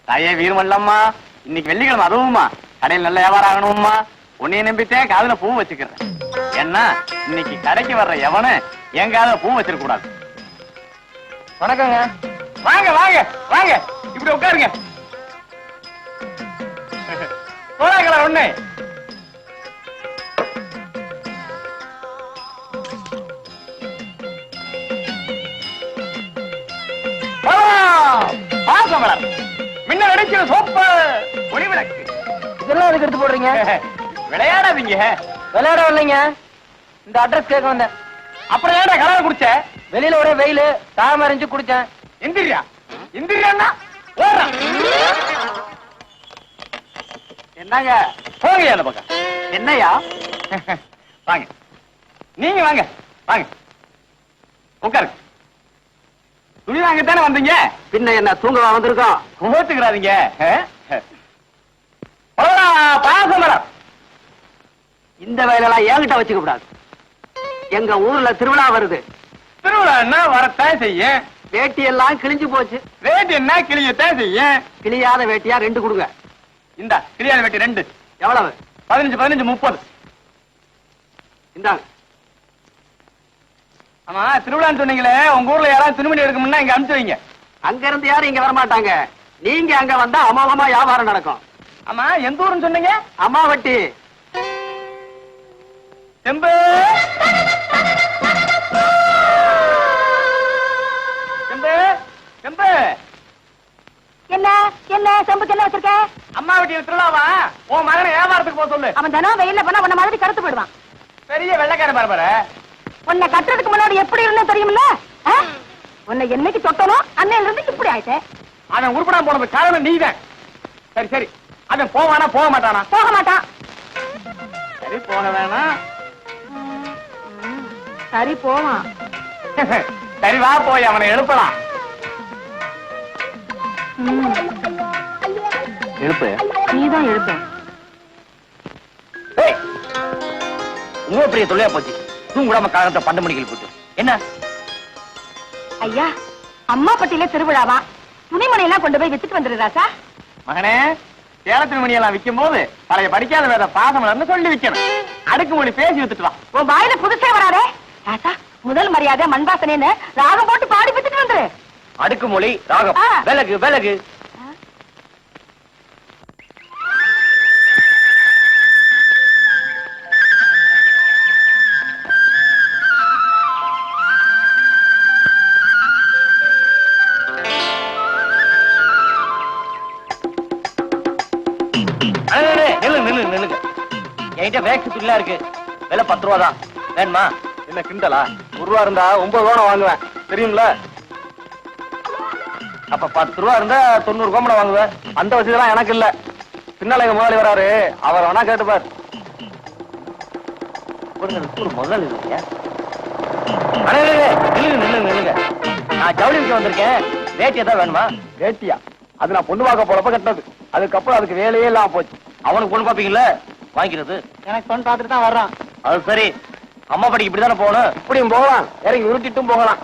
தாயே வீரமல்லம்மா, இன்னைக்கு வெள்ளிக்கிழமை அதுவும்மா கடையில் நல்ல வியாபாரம் ஆகணும்மா. உன்னைய நம்பித்தேன் காதுல பூ வச்சுக்கிறேன். ஏன்னா இன்னைக்கு கடைக்கு வர்ற எவனு என் காதுல பூ வச்சிருக்க கூடாது. வணக்கங்க. வாங்க வாங்க வாங்க, இப்படி உட்காருங்க. போறாங்களா ஒண்ணு? முன்ன நடிக்கிற சோப்பு ஒளி விளக்கு இதெல்லாம் அதுக்கு எடுத்து போடுறீங்க. விளையாடாதீங்க. விளையாட இல்லைங்க, இந்த அட்ரஸ் கேட்க வந்தேன். அப்புறம் ஏன்டா கலர் குடிச்ச? வெளியில ஒரே வெயிலு, தாம அறிஞ்சு குடிச்சேன். இந்திரியா இந்திரியா என்னங்க? போங்க அந்த பக்கம். என்னையா? வாங்க, நீங்க வாங்க வாங்க உட்காருங்க. துணி வாங்கத்தானே வந்தீங்க? பின்ன என்ன தூங்கவா வந்திருக்கோம்? கோச்சுக்கிறாதீங்க. பாசமரம் இந்த வேலையெல்லாம் என்கிட்ட வச்சுக்க கூடாது. எங்க ஊர்ல திருவிழா வருது. திருவிழா என்ன வரத்தான் செய்ய. வேட்டி எல்லாம் கிழிஞ்சு போச்சு. வேட்டி என்ன கிழியத்தான் செய்ய. கிழியாத வேட்டியா 2 கொடுங்க. இந்த கிழியாத வேட்டி 2 எவ்வளவு? 15 15 30. இந்தாங்க. ஆமா, திருவிழான்னு சொன்னீங்களே, உங்க ஊர்ல யாராவது துணிமணி எடுக்கணும்னா இங்க அனுப்பிச்சு வைங்க. அங்க இருந்து யாரும் இங்க வரமாட்டாங்க. நீங்க அங்க வந்தா அமோகமா வியாபாரம் நடக்கும். ஆமா, எந்த ஊருன்னு சொன்னீங்க? அம்மாவட்டி. செம்பு செம்பு செம்பு. என்ன என்ன செம்புக்கு என்ன வச்சிருக்க? அம்மாவட்டி திருவிழாவா? உன் மகனை வியாபாரத்துக்கு போக சொல்லு. அவன் தினம் வெயில்ல போனா உன்ன மாதிரி கருத்து போயிடுவான். பெரிய வெள்ளைக்கார பாரு. உன்னை கட்டுறதுக்கு முன்னாடி எப்படி இருந்தா தெரியுமில்ல? உன்னை என்னைக்கு தொட்டனும் அன்னையில இருந்து இப்படி ஆயிட்டேன். அவன் உருப்படா போனது காரணம் நீதான். சரி சரி, அவன் போவானா போக மாட்டானா? போக மாட்டான். சரி, போக வேணாம். சரி, போவான். சரி, வா போய் அவனை எழுப்பலாம். எழுப்பு. நீதான் எழுப்ப. உங்க பெரிய தொல்லையா போச்சு. தூங்குடாம காலத்தை 12 மணிக்கு போட்டு என்ன? ஐயா, அம்மா பட்டியில திருவிழாவா? துணிமணி எல்லாம் கொண்டு போய் வித்துட்டு வந்துடுறாசா? மகனே, சேல துணிமணி எல்லாம் விற்கும் போது பழைய படிக்காத வேற பாசமலர்னு சொல்லி விற்கணும். அடுக்கு மொழி பேசி வித்துட்டு வா. உன் வாயில புதுசே வராதே. ராசா, முதல் மரியாதை மண்பாசனேன்னு ராகம் போட்டு பாடி வித்துட்டு வந்துரு. அடுக்கு மொழி ராகம் விலகு விலகு. என்கிட்ட வேக்ஸ் துணிலாம் இருக்கு. விலை 10 ரூபா தான். வேணுமா? என்ன கிண்டலா? 1 ரூபா இருந்தா 9 ரூபா வாங்குவேன், தெரியுங்களா? அப்ப 10 ரூபா இருந்தா 90 கோமடை வாங்குவேன். அந்த வசதிலாம் எனக்கு இல்ல. பின்னால எங்க முதலாளி வராரு, அவர் வேணா கேட்டுப்பார். முதலாளி நில்லுங்க. நான் ஜவுளி விற்க வந்திருக்கேன். வேட்டியா தான் வேணுமா? வேட்டியா? அது நான் பொண்ணு பார்க்க போறப்ப கட்டினது. அதுக்கப்புறம் அதுக்கு வேலையே இல்லாம போச்சு. அவனுக்கு பொண்ணு பாப்பீங்கல்ல, வாங்கிக்கிறது. எனக்கு பொண்ணு பார்த்துட்டு தான் வர்றான். அது சரி, அம்மா படிக்கு இப்படித்தானே போகணும். இப்படியும் போகலாம், இறங்கி உருட்டிட்டும் போகலாம்.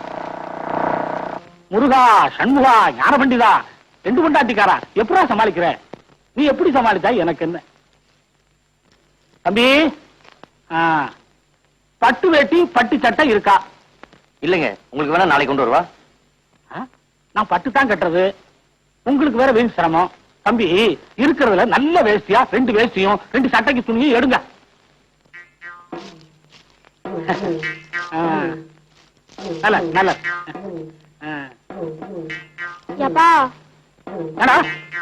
முருகா, சண்முகா, ஞான பண்டிதா, 2 கொண்டாட்டிக்காரா, எப்படா சமாளிக்கிற? நீ எப்படி சமாளித்தா எனக்கு என்ன? தம்பி, பட்டு வேட்டி பட்டு சட்டை இருக்கா? இல்லைங்க, உங்களுக்கு வேணா நாளைக்கு கொண்டு வருவா. நான் பட்டு தான் கட்டுறது, உங்களுக்கு வேற வீண் சிரமம். தம்பி, இருக்கிறதுல நல்ல வேஷ்டியா 2 வேஷ்டியும் 2 சட்டைக்கு துணியும் எடுங்க. நல்ல நல்ல.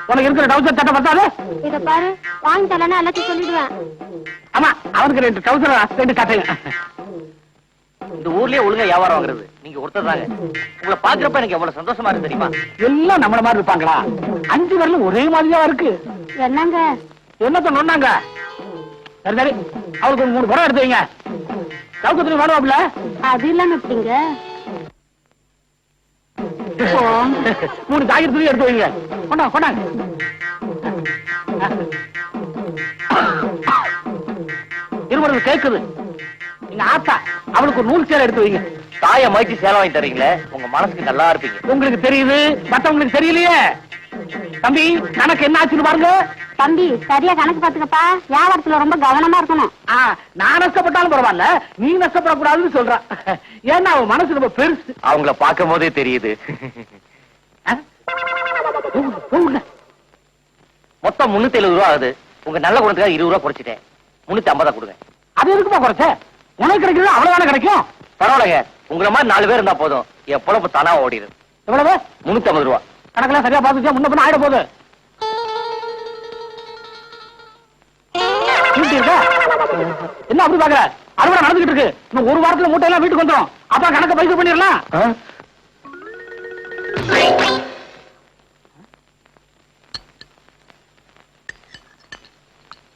உனக்கு இருக்கிற டவுசர் சட்டை பத்தாது? இத பாரு, வாங்கி தரலன்னா எல்லாத்தையும் சொல்லிடுவேன். ஆமா, அவனுக்கு 2 டவுசர் 2 சட்டையும். இந்த ஊர்லயே ஒழுங்கா வியாபாரம் வாங்குறது நீங்க ஒருத்தர் தாங்க. உங்களை பாக்குறப்ப எனக்கு எவ்வளவு சந்தோஷமா இருக்கு தெரியுமா? எல்லாம் நம்மள மாதிரி இருப்பாங்களா? 5 பேர்ல ஒரே மாதிரியா இருக்கு. என்னங்க என்னத்த நொன்னாங்க? சரி சரி, அவளுக்கு 3 குடம் எடுத்து வைங்க. சவுக்கு துணி வேணுவாப்ல? அது இல்லாம எப்படிங்க? 3 காய்கறி துணி எடுத்து வைங்க. கொண்டாங்க கொண்டாங்க. இருவருக்கு கேக்குது. நீங்க ஆத்தா, அவளுக்கு ஒரு 100 சேலை எடுத்து வைங்க. தாய மதிச்சு சேலை வாங்கி தரீங்களே, உங்க மனசுக்கு நல்லா இருப்பீங்க. உங்களுக்கு தெரியுது, மத்தவங்களுக்கு தெரியலையே. தம்பி கணக்கு என்ன ஆச்சுன்னு பாருங்க. தம்பி சரியா கணக்கு பாத்துக்கப்பா. வியாபாரத்துல ரொம்ப கவனமா இருக்கணும். நான் நஷ்டப்பட்டாலும் பரவாயில்ல, நீ நஷ்டப்படக்கூடாதுன்னு சொல்றான். ஏன்னா அவன் மனசு ரொம்ப பெருசு. அவங்கள பார்க்கும் போதே தெரியுது. மொத்தம் 370 ரூபா ஆகுது. உங்க நல்ல குணத்துக்காக 20 ரூபா குறைச்சிட்டேன். 350 கொடுங்க. அது எதுக்குப்பா குறைச்ச? உனக்கு கிடைக்கிறது அவ்வளவுதானே கிடைக்கும். பரவாயில்லைங்க, உங்களை மாதிரி 4 பேர் இருந்தா போதும், என் பொழப்பு தானா ஓடிடுது. எவ்வளவு? 350 ரூபா. கணக்கெல்லாம் சரியா பார்த்துச்சா? முன்ன பின்ன ஆயிட போகுது. என்ன அப்படி பாக்குற? அறுவடை நடந்துகிட்டு இருக்கு. இன்னும் ஒரு வாரத்துல மூட்டை எல்லாம் வீட்டுக்கு வந்துடும். அப்புறம் கணக்கு பைசா பண்ணிடலாம்.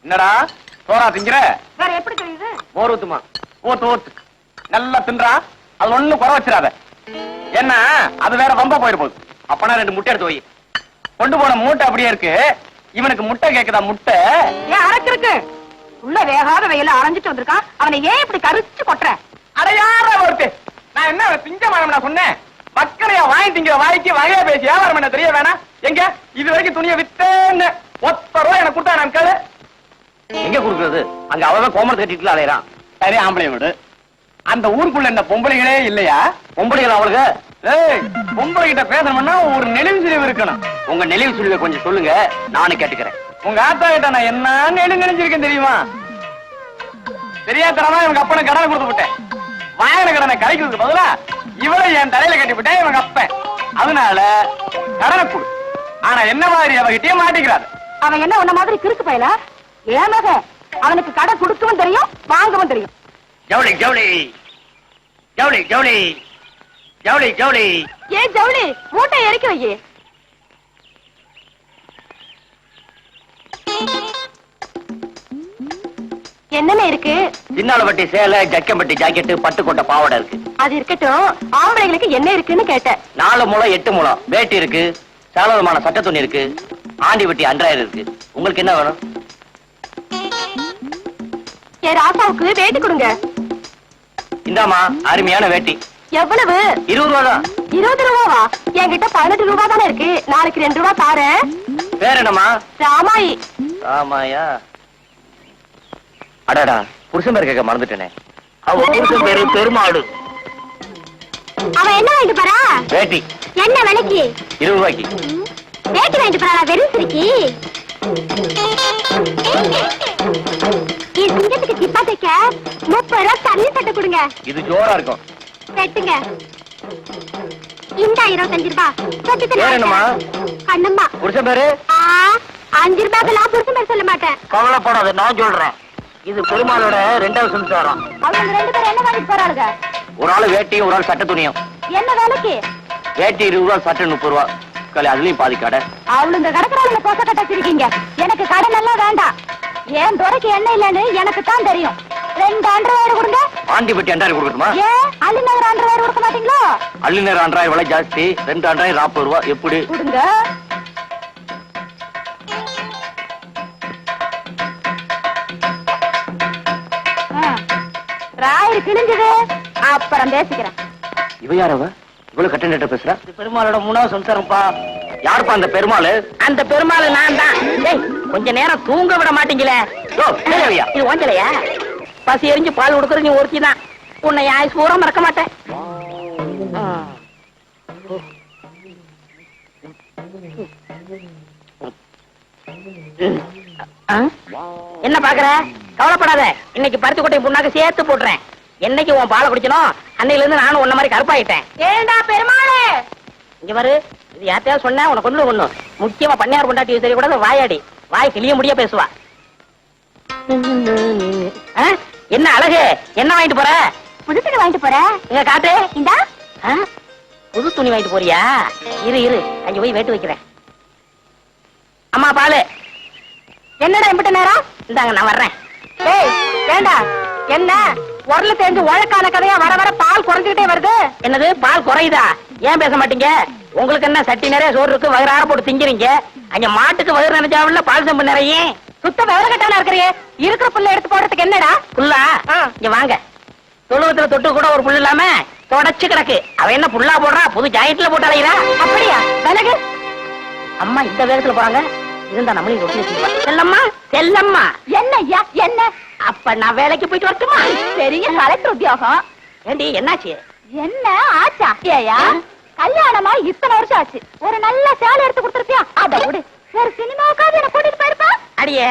என்னடா சோறா திங்கிற? வேற எப்படி தெரியுது? மோர் ஊத்துமா? ஓத்து நல்லா தின்றா. அது ஒண்ணு குறை வச்சிடாத. என்ன அது வேற ரொம்ப போயிரு போகுது. அப்பனா 2 முட்டை எடுத்து வை. கொண்டு போன மூட்டை அப்படியே இருக்கு. இவனுக்கு முட்டை கேக்குதா? முட்டை ஏன் அரைச்சிருக்கு? உள்ள வேகாத வெயில அரைஞ்சிட்டு வந்திருக்கான். அவனை ஏன் இப்படி கரிச்சு கொட்டுற? அடையாற ஒருத்து. நான் என்ன திங்க வேணாம் நான் சொன்னேன். மக்களையா வாங்கி திங்கிற வாய்க்கு வகையா பேசி வியாபாரம் என்ன தெரிய வேணாம். எங்க இது வரைக்கும் துணியை வித்தேன்னு 10 ரூபாய் எனக்கு கொடுத்தா நான் கேளு. எங்க குடுக்குறது? அங்க அவன் கோமரத்தை கட்டிட்டு அலையறான். சரி ஆம்பளை விடு. அந்த ஊருக்குள்ள இந்த பொம்பளைகளே இல்லையா? பொம்பளைகள் அவளுக்கு. ஏய், பொம்பளை கிட்ட பேசணும்னா ஒரு நெளிவு சுழிவு இருக்கணும். உங்க நெளிவு சுழிவை கொஞ்சம் சொல்லுங்க, நானும் கேட்டுக்கிறேன். உங்க ஆத்தா கிட்ட நான் என்ன நெளிஞ்சிருக்கேன் தெரியுமா? தெரியாதனமா இவங்க அப்பனை கடனை கொடுத்து விட்டேன். வாங்கின கடனை கழிக்கிறதுக்கு பதிலா இவளை என் தலையில கட்டி விட்டேன் இவங்க அப்பன். அதனால கடனை கொடு. ஆனா என்ன மாதிரி அவகிட்டயே மாட்டிக்கிறாரு. அவன் என்ன உன்ன மாதிரி கிறுக்கு பயல? ஏமாக அவனுக்கு கடை கொடுக்கவும் தெரியும், வாங்கவும் தெரியும். ஜவுளி ஜவுளி ஜவுளி ஜவுளி ஜவுளி ஜவுளி. ஏ ஜவுளி, மூட்டை இறக்கி வை. என்னென்ன இருக்கு? சின்னாலப்பட்டி சேலை, ஜக்கம்பட்டி ஜாக்கெட்டு, பட்டுக்கோட்டை பாவாடை இருக்கு. அது இருக்கட்டும், ஆம்பளைங்களுக்கு என்ன இருக்குன்னு கேட்டேன். 4 முழம் 8 முழம் வேட்டி இருக்கு. சாலவமான சட்ட துணி இருக்கு. ஆண்டி வெட்டி அன்றாயிரம் இருக்கு. உங்களுக்கு என்ன வேணும்? என் ராசாவுக்கு வேட்டி கொடுங்க. இந்தாமா அருமையான வேட்டி. எவ்வளவு? 20 ரூபா தான். 20 ரூபாவா? என்கிட்ட 18 ரூபா தானே இருக்கு. நாளைக்கு 2 ரூபா தாரேன். பேர் என்னமா? ராமாயி. ராமாயா? அடடா, புருஷன் பேர் கேட்க மறந்துட்டேனே. அவ புருஷன் பேரு பெருமாடு. அவன் என்ன வாங்கிட்டு போறா? வேட்டி. என்ன விலைக்கு? 20 ரூபாய்க்கு. வேட்டி வாங்கிட்டு போறா வெறும் சிரிக்கி. என் சிங்கத்துக்கு சிப்பா தைக்க 30 ரூபா தண்ணி சட்டை கொடுங்க. இது ஜோரா இருக்கும். வெட்டுங்க. இந்த 25 ரூபா. பேர் என்னமா? கண்ணம்மா. புருஷன் பேரு? 5 ரூபாய்க்கெல்லாம் புருஷன் பேர் சொல்ல மாட்டேன். கவலைப்படாத, நான் சொல்றேன். இது பெருமாளோட 2வது சம்சாரம். அவங்க 2 பேரும் என்ன வாங்கிட்டு போறாளுங்க? ஒரு ஆள் வேட்டியும் ஒரு ஆள் சட்ட துணியும். என்ன வேலைக்கு? வேட்டி 20 ரூபா, சட்டை 30 ரூபா. கலை அதுலயும் பாதி கடை. அவளுங்க கடற்கரையில போச கட்ட வச்சிருக்கீங்க. எனக்கு கடன் எல்லாம் வேண்டாம். ஏன் துறைக்கு என்ன இல்லன்னு எனக்கு தான் தெரியும். 2 அண்டர்வேர் கொடுங்க. ஆண்டி பெட்டி அண்டாயிரம் கொடுக்கட்டுமா? ஏன் அள்ளிநகர் அண்டர்வேர் கொடுக்க மாட்டீங்களோ? அள்ளிநகர் அண்டாயிரம் விலை ஜாஸ்தி. 2 அண்டாயிரம் 40 ரூபா. எப்படி கொடுங்க? ராயிரு கிழிஞ்சது, அப்புறம் பேசிக்கிறேன். இவ யாரவ? இவ்வளவு கட்ட நட்ட பேசுறா? பெருமாளோட 3வது சம்சாரம்ப்பா. யாருப்பா அந்த பெருமாள்? அந்த பெருமாள் நான் தான். கொஞ்ச நேரம் தூங்க விட மாட்டீங்களே. இது ஓஞ்சலையா? பசி எரிஞ்சு பால் கொடுக்கறது நீ ஒருத்தி தான். உன்னை ஆயுஸ் பூரா மறக்க மாட்டேன். என்ன பாக்குற? கவலைப்படாத, இன்னைக்கு பருத்தி கொட்டை புண்ணாக்கு சேர்த்து போட்டுறேன். என்னைக்கு உன் பாலை குடிக்கணும் அன்னையில இருந்து நானும் உன்ன மாதிரி கருப்பாயிட்டேன். ஏண்டா பெருமாளே, இங்க பாரு, இது யார்த்தையாவது சொன்னா உனக்கு ஒண்ணு முக்கியமா பண்ணையார் கொண்டாட்டி தெரியக்கூடாது. வாயாடி, வாய் கிளிய முடிய பேசுவா. என்ன அழகு, என்ன வாங்கிட்டு போற? புது துணி வாங்கிட்டு போற? இங்க காட்டு. இந்தா. புது துணி வாங்கிட்டு போறியா? இரு அங்க போய் வேட்டு வைக்கிறேன். அம்மா பாலு. என்னடா இம்பிட்ட நேரம்? இந்தாங்க நான் வர்றேன். ஏய் வேண்டா. என்ன உரல தெரிஞ்சு உழக்கான கதையா வர வர பால் குறைஞ்சுக்கிட்டே வருது. என்னது பால் குறையுதா? ஏன் பேச மாட்டீங்க? உங்களுக்கு என்ன சட்டி நிறைய சோறு இருக்கு, வயிறார போட்டு திங்கிறீங்க. அங்க மாட்டுக்கு வயிறு நினைச்சாவில்ல பால் செம்பு நிறைய. சுத்த விவரக்கட்டானா இருக்கிறியே. இருக்கிற புல்ல எடுத்து போடுறதுக்கு என்னடா? புல்லா? இங்க வாங்க. தொழுவத்துல தொட்டு கூட ஒரு புல் இல்லாம தொடச்சு கிடக்கு. அவ என்ன புல்லா போடுறா? புது ஜாக்கெட்ல போட்டு அலைகிறா. அப்படியா? விலகு. அம்மா இந்த வேகத்துல போறாங்க, இருந்தா நம்மளையும் ரொட்டி வச்சுக்குவா. செல்லம்மா செல்லம்மா. என்ன ஐயா என்ன? அப்ப நான் வேலைக்கு போயிட்டு வரட்டுமா? பெரிய கலெக்டர் உத்தியோகம். ஏண்டி என்னாச்சு? என்ன ஆச்சா? ஏயா கல்யாணமா இத்தனை வருஷம் ஆச்சு, ஒரு நல்ல சேலை எடுத்து கொடுத்துருப்பியா? அத விடு, ஒரு சினிமாவுக்காவது என்ன கூட்டிட்டு போயிருப்பா. அடியே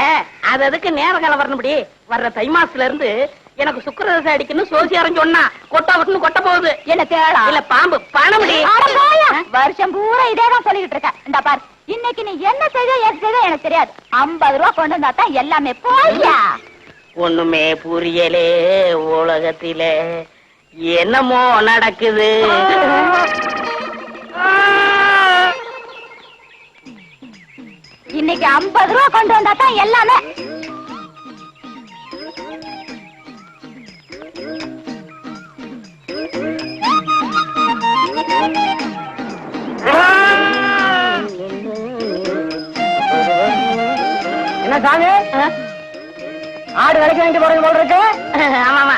அது அதுக்கு நேர காலம் வரணும்படி. வர்ற தை மாசத்துல இருந்து எனக்கு சுக்கிரதசை அடிக்கணும் சோசியாரம் சொன்னா கொட்டா விட்டுன்னு கொட்ட போகுது. என்ன தேடா? இல்ல பாம்பு பணமுடி. வருஷம் பூரா இதேதான் சொல்லிட்டு இருக்க. இந்த பார், இன்னைக்கு நீ என்ன செய்த ஏது செய்த எனக்கு தெரியாது. 50 ரூபா கொண்டு வந்தா தான் எல்லாமே. போய்யா. ஒண்ணுமே புரியலே உலகத்திலே என்னமோ நடக்குது. இன்னைக்கு 50 ரூபா கொண்டு வந்தா தான் எல்லாமே. என்ன சாமி, ஆடு விலைக்கு வாங்கிட்டு போறது போல இருக்கு. ஆமா ஆமா.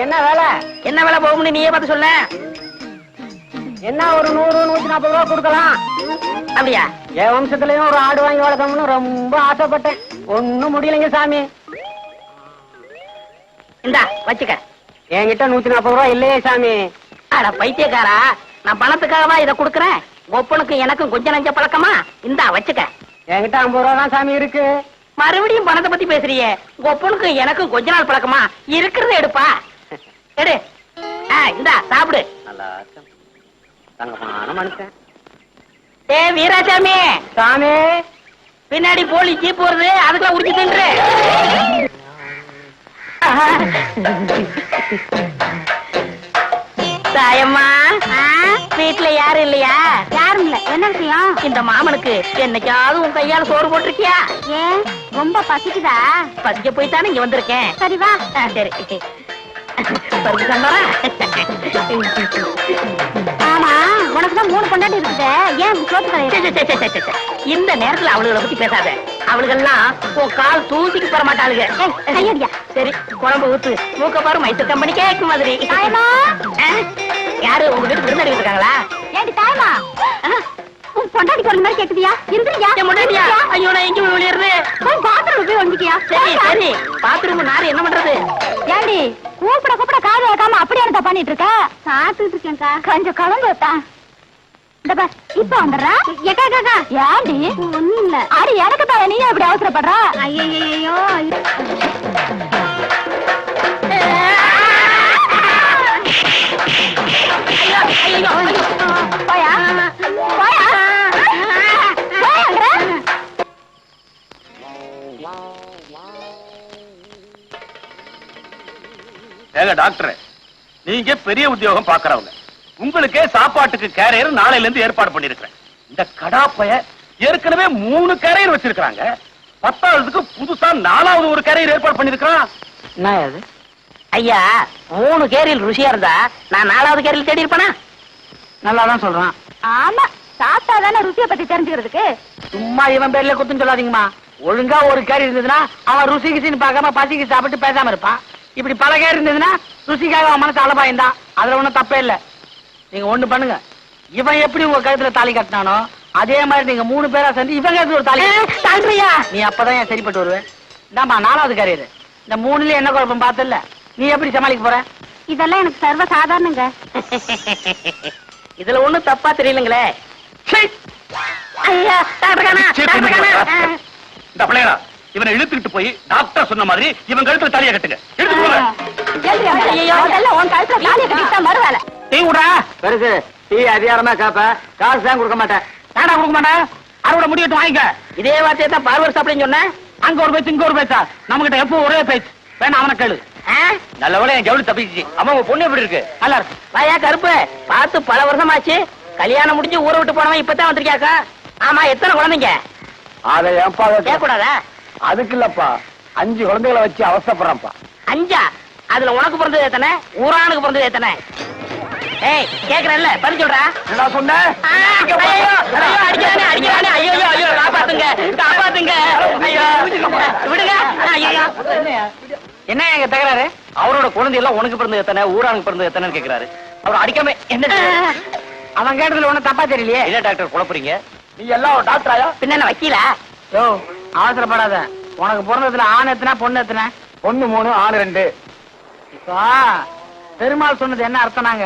என்ன வேலை? என்ன வேலை போகும்னு நீயே பார்த்து சொல்ல. என்ன ஒரு 100 140 ரூபா கொடுக்கலாம். அப்படியா? என் வம்சத்துலயும் ஒரு ஆடு வாங்கி வளர்க்கணும்னு ரொம்ப ஆசைப்பட்டேன். ஒண்ணும் முடியலைங்க சாமி. இந்தா வச்சுக்க. என்கிட்ட 140 ரூபா இல்லையே சாமி. அட பைத்தியக்காரா, நான் பணத்துக்காகவா இதை கொடுக்கறேன்? ஒப்பனுக்கும் எனக்கும் கொஞ்சம் நஞ்ச பழக்கமா? இந்தா வச்சுக்க. என்கிட்ட 50 ரூபா தான் சாமி இருக்கு. மறுபடியும் பணத்தை பத்தி பேசுறியே. ஒப்பனுக்கும் எனக்கும் கொஞ்ச நாள் பழக்கமா? இருக்கிறத எடுப்பா. எடு. இந்தா சாப்பிடு. நல்லா தங்கமான மனுஷன். ஏ வீராசாமி சாமி, பின்னாடி போலி ஜீப் வருது, அதுக்குள்ள உரிச்சு தின்று. தாயம்மா, வீட்டுல யாரும் இல்லையா? யாரும் இல்ல. என்ன விஷயம்? இந்த மாமனுக்கு என்னைக்காவது உன் கையால சோறு போட்டிருக்கியா? ஏன் ரொம்ப பசிக்குதா? பசிக்க போய்த்தானே இங்க வந்திருக்கேன். சரி வா. சரி பருப்பு சாம்பாரா? ஆமா, உனக்குதான் 3 பொண்டாட்டி இருக்குது, ஏன் சோத்து கிடையாது? இந்த நேரத்துல அவளுகளை பத்தி பேசாத. அவளுகெல்லாம் உன் கால் தூசிக்கு பெற மாட்டாளுங்க. கையடியா. சரி குழம்பு ஊத்து. மூக்க பாரு மைசூர் கம்பெனி கேக்கு மாதிரி. தாயமா, யாரு உங்க வீட்டு விருந்தாடி இருக்காங்களா? ஏண்டி தாயமா, உன் பொண்டாட்டி குரல் மாதிரி கேக்குதியா? இந்திரியா முன்னாடியா? ஐயோ நான் எங்க விழுறது? போய் பாத்ரூம் போய் வந்துக்கியா? சரி சரி, பாத்ரூம் நாரு என்ன பண்றது? ஏண்டி கூப்பிட கூப்பிட காது வைக்காம அப்படி என்ன பண்ணிட்டு இருக்க? சாப்பிட்டு இருக்கேன்க்கா. கொஞ்சம் கலந்து வைத்தான். இந்த பார், இப்ப வந்துடுறா. ஏக்கா காக்கா, ஏண்டி? ஒண்ணும் இல்ல. அடி எனக்கு தான், நீ எப்படி அவசரப்படுற? ஐயோ போயா போயா ஏங்க டாக்டர், நீங்க பெரிய உத்தியோகம் பாக்குறவங்க. உங்களுக்கே சாப்பாட்டுக்கு கேரியர் நாளையில இருந்து ஏற்பாடு பண்ணிருக்கிறேன். இந்த கடாப்பைய ஏற்கனவே 3 கேரியர் வச்சிருக்காங்க. 10ஆவதுக்கு புதுசா 4வது ஒரு கேரியர் ஏற்பாடு பண்ணிருக்கான். என்ன அது? ஐயா 3 கேரியில் ருசியா இருந்தா நான் 4வது கேரியில் தேடி இருப்பேனா? நல்லாதான் சொல்றான். ஆமா, சாப்பிட்டா தானே ருசியை பத்தி தெரிஞ்சுக்கிறதுக்கு. சும்மா இவன் பேர்ல குத்துன்னு சொல்லாதீங்கம்மா. ஒழுங்கா ஒரு கேரி இருந்ததுன்னா அவன் ருசி கிசின்னு பார்க்காம பசிக்கு சாப்பிட்டு பேசாம இருப்பான். இப்படி பல கேரி இருந்ததுன்னா ருசிக்காக அவன் மனசு அலபாயிருந்தா அதுல ஒண்ணும் தப்பே இல்ல. நீங்க ஒண்ணு பண்ணுங்க, இவன் எப்படி உங்க கழுத்துல தாலி கட்டினானோ அதே மாதிரி நீங்க 3 பேரா சேர்ந்து இவன் கழுத்துல ஒரு தாலி தாழ்றியா? நீ அப்பதான் என் சரிப்பட்டு வருவேன். இந்தாமா 4வது கேரியர். இந்த 3ல என்ன குழப்பம் பார்த்தல? நீ எப்படி சமாளிக்க போற? இதெல்லாம் எனக்கு சர்வ சாதாரணங்க. இதுல ஒண்ணும் தப்பா தெரியலங்களே. ஐயா இந்த பிள்ளையா இவனை இழுத்துக்கிட்டு போய் டாக்டர் சொன்ன மாதிரி இவன் கழுத்துல தாலியை கட்டுங்க. உன் கழுத்துல தாலியை கட்டிட்டா மறுவேலை. டீ விடுறா. பெருசு டீ அதிகாரமா கேப்ப, காசு தான் கொடுக்க மாட்டேன். நாடா கொடுக்க மாட்டேன். அறுவடை முடியட்டும் வாங்கிக்க. இதே வார்த்தையை தான் பார்வர் சாப்பிடுன்னு சொன்னேன். அங்க ஒரு பேச்சு இங்க ஒரு பேச்சா? நம்ம கிட்ட எப்போ ஒரே பேச்சு. வேணா அவனை கேளு. நல்ல வேலை என் ஜவுளி தப்பிச்சு. அம்மா உங்க பொண்ணு எப்படி இருக்கு? நல்லா இருக்கு. வாயா கருப்பு, பார்த்து பல வருஷமாச்சு. கல்யாணம் முடிஞ்சு ஊரை விட்டு போனவன் இப்பதான் வந்திருக்கியாக்கா. ஆமா, எத்தனை குழந்தைங்க? அதை ஏன்பா கேட்கக்கூடாதா? அதுக்கு இல்லப்பா, 5 குழந்தைகளை வச்சு அவசரப்படுறப்பா. 5? அதுல உனக்கு பிறந்தது எத்தனை? ஊரானுக்கு பிறந்தது எத்தனை? ஏய் கேக்குறேன்ல, பதில் சொல்றா. என்ன சொன்ன? அடிக்கிறானே. ஐயோ காப்பாத்துங்க காப்பாத்துங்க. ஐயோ விடுங்க. ஐயோ என்ன எங்க தகராறு? அவரோட குழந்தை எல்லாம் உனக்கு பிறந்தது எத்தனை, ஊரானுக்கு பிறந்தது எத்தனை கேக்குறாரு. அவர் அடிக்காம என்ன? அவன் கேட்டதுல ஒண்ணு தப்பா தெரியலையே. என்ன டாக்டர் குழப்பறீங்க? நீ எல்லாம் ஒரு டாக்டராயா? பின்ன என்ன வக்கீலா? யோ அவசரப்படாத. உனக்கு பிறந்ததுல ஆண் எத்தனை பொண்ணு எத்தனை? பொண்ணு 3 ஆண் 2. இப்போ பெருமாள் சொன்னது என்ன அர்த்தம்னாங்க,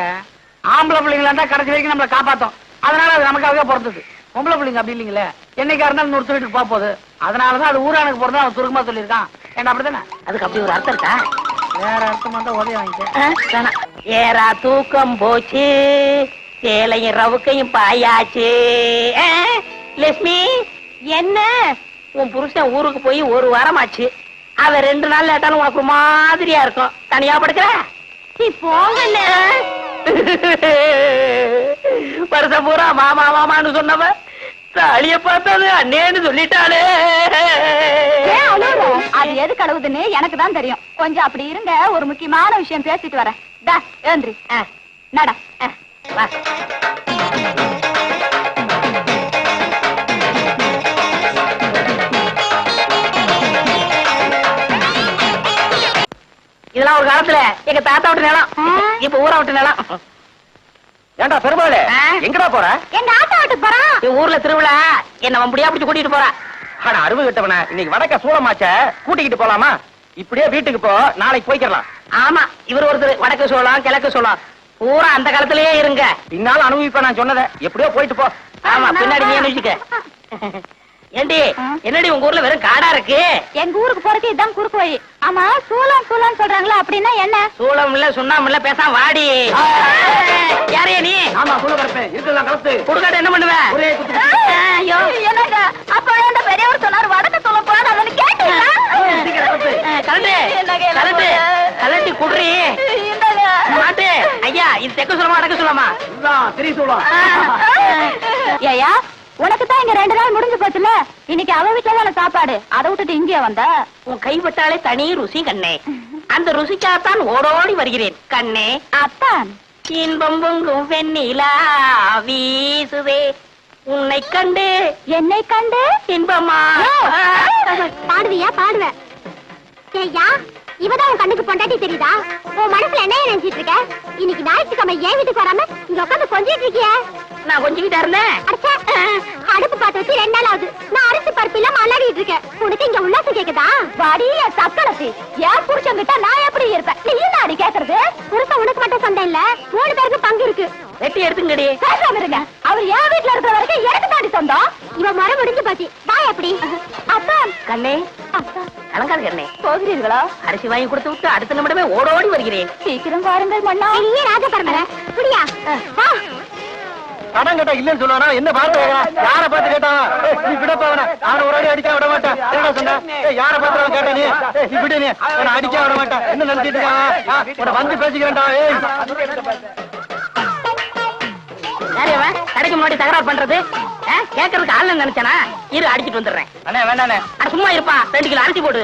ஆம்பளை பிள்ளைங்களா இருந்தா கடைசி வரைக்கும் நம்மளை காப்பாத்தோம், அதனால அது நமக்காகவே பிறந்தது. பொம்பளை பிள்ளைங்க அப்படி இல்லைங்களே, என்னைக்கா இருந்தாலும் இன்னொரு வீட்டுக்கு போக போகுது, அதனாலதான் அது ஊரானுக்கு பிறந்தா அவன் சுருக்கமா சொல்லியிருக்கான். ஏன்னா அப்படித்தானே? அதுக்கு அப்படி ஒரு அர்த்தம் இருக்கா? வேற அர்த்தமா தான் உதவி வாங்கிக்க. வேணாம். ஏரா தூக்கம் போச்சு, சேலையும் ரவுக்கையும் பாயாச்சு. லட்சுமி, என்ன உன் புருஷன் ஊருக்கு போய் 1 வாரமாச்சு. அவன் 2 நாள் லேட்டாலும் உனக்கு ஒரு மாதிரியா இருக்கும். தனியா படுக்கிற? நீ போங்கண்ணே. வருஷம் பூரா மாமா மாமான்னு சொன்னவ தாலிய பார்த்தது அண்ணேன்னு சொல்லிட்டாளே. ஏன் அழுவுற? அது எதுக்கு அழுவுதுன்னு எனக்கு தான் தெரியும். கொஞ்சம் அப்படி இருங்க, ஒரு முக்கியமான விஷயம் பேசிட்டு வரேன். டா ஏந்திரி. நட. வா. இதெல்லாம் ஒரு காலத்துல எங்க தாத்தா விட்டு நிலம், இப்ப ஊரை விட்டு நிலம். ஏண்டா பெருமாளே, ஆ? எங்கடா போற? எங்க ஆத்தா வீட்டுக்கு போறான். என் ஊர்ல திருவிழா, என்ன முடியா பிடிச்சு கூட்டிட்டு போறா. ஆனா அருவு கிட்டவன, இன்னைக்கு வடக்க சூளமாச்ச கூட்டிக்கிட்டு போலாமா? இப்படியே வீட்டுக்கு போ, நாளைக்கு போய்க்கலாம். ஆமா, இவர் ஒருத்தர் வடக்கு சோளம் கிழக்கு சோளம் பூரா அந்த காலத்திலேயே இருங்க. பின்னால அனுபவிப்ப நான் சொன்னதை, எப்படியோ போயிட்டு போ. ஆமா, பின்னாடி நீ அனுப்பிச்சுக்க. ஏண்டி, என்னடி உங்க ஊர்ல வெறும் காடா இருக்கு? எங்க ஊருக்கு போறதுக்கு இதான் குறுக்கு வழி. ஆமா, சூளம் சூளம் சொல்றாங்களா, அப்படின்னா என்ன? சூளம் இல்ல சுண்ணாம இல்ல, பேசாம வாடி. யாரையா நீ? ஆமா, சொல்ல வரப்பேன், இருக்கலாம் கலத்து. குடுக்காட்ட என்ன பண்ணுவ? ஒரே குத்து. ஐயோ, என்னங்க அப்ப அந்த பெரியவர் சொன்னார் வடக்கு சொல்ல போறான்னு கேட்டீங்களா? கலட்டு கலட்டு கலட்டி குடுறி மாட்டு. ஐயா, இது தெற்கு சொல்லமா வடக்கு சொல்லமா? இதுதான் திரி சூளம். ஏயா, உனக்கு தான் இங்க 2 நாள் முடிஞ்சு போச்சுல, இன்னைக்கு அவ வீட்டுல தான சாப்பாடு, அதை விட்டுட்டு இங்கே வந்த? உன் கைப்பட்டாலே தனி ருசி கண்ணே, அந்த ருசிக்காகத்தான் ஓடோடி வருகிறேன் கண்ணே. அத்தான் இன்பம் பொங்கும் வெண்ணிலா வீசுதே, உன்னை கண்டு என்னை கண்டு இன்பமா. பாடுவியா? பாடுவேன். ஏய்யா, இவதான் உன் கண்ணுக்கு பொண்டாட்டி தெரியுதா? உன் மனசுல என்ன நினைச்சிட்டு இருக்க? இன்னைக்கு ஞாயிற்றுக்கிழமை ஏன் வீட்டுக்கு வராம இங்க உட்காந்து கொஞ்சிட்டு இருக்கிய? நான் கொஞ்சிக்கிட்டா இருந்தேன். அடுப்பு பார்த்து வச்சு 2 நாள் ஆகுது. நான் அரிசி பருப்பில மல்லாடிட்டு இருக்கேன். உனக்கு இங்க உல்லாசம் கேக்குதா? வாடிய சக்களத்தி, ஏன் புருஷன் கிட்ட நான் எப்படி இருப்பேன்? நீ என்ன அடி கேக்குறது? புருஷன் உனக்கு மட்டும் சொந்தம் இல்ல, 3 பேருக்கு பங்கு இருக்கு. வெட்டி எடுத்துங்கடி. பேசாம இருங்க. அவர் என் வீட்டுல இருக்கிற வரைக்கும் எனக்கு தாண்டி சொந்தம். இவ மர முடிஞ்சு போச்சு. நான் எப்படி? அத்தான் கண்ணே, அத்தான் கலங்காது கண்ணே. போகிறீர்களா? அரிசி வாங்கி கொடுத்து விட்டு அடுத்த நிமிடமே ஓடோடி வருகிறேன். சீக்கிரம் வாருங்கள் மன்னா. நீ ராஜபரமர புரியா? கடன் கேட்டா இல்லன்னு சொல்லுவானா? என்ன பார்த்து யார பார்த்து கேட்டான்? நீ விடப்பா அவன, அவன ஒரு அடி அடிக்க விட மாட்டான். என்ன சொன்ன? யார பார்த்து கேட்ட நீ? இப்படி நீ அவனை அடிக்க விட மாட்டான். என்ன நினைச்சிட்டு இருக்கான்? உன வந்து பேசிக்கிறேன்டா. யாரையவன் கடைக்கு முன்னாடி தகராறு பண்றது? கேட்கறதுக்கு ஆள் நினைச்சானா? இரு, அடிச்சிட்டு வந்துடுறேன். அண்ணே வேண்டாண்ணே. அட சும்மா இருப்பா, 2 கிலோ அரிசி போடு.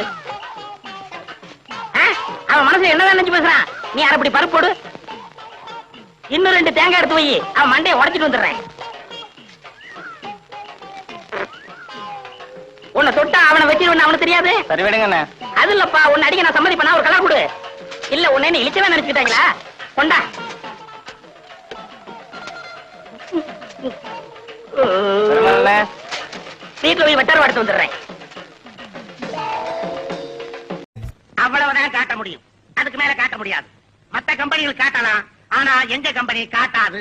அவன் மனசுல என்ன நினைச்சு பேசுறான்? நீ அரைப்படி பருப்பு போடு. இன்னும் 2 தேங்காய் எடுத்து வை, அவன் மண்டையை உடைச்சிட்டு வந்துடுறேன். உன்னை தொட்டா அவனை வச்சிருவேன், அவனுக்கு தெரியாது. சரி விடுங்கண்ணே. அது இல்லப்பா, உன்னை அடிக்க நான் சம்மதி பண்ணா ஒரு கலர் கொடு. இல்ல உன்னை என்ன இழிச்சவே நினைச்சுக்கிட்டாங்களா? கொண்டா. வீட்டுல போய் வெட்டார் எடுத்து வந்துடுறேன். அவ்வளவுதான் காட்ட முடியும், அதுக்கு மேல காட்ட முடியாது. மத்த கம்பெனிகள் காட்டலாம், ஆனா எங்க கம்பெனி காட்டாது.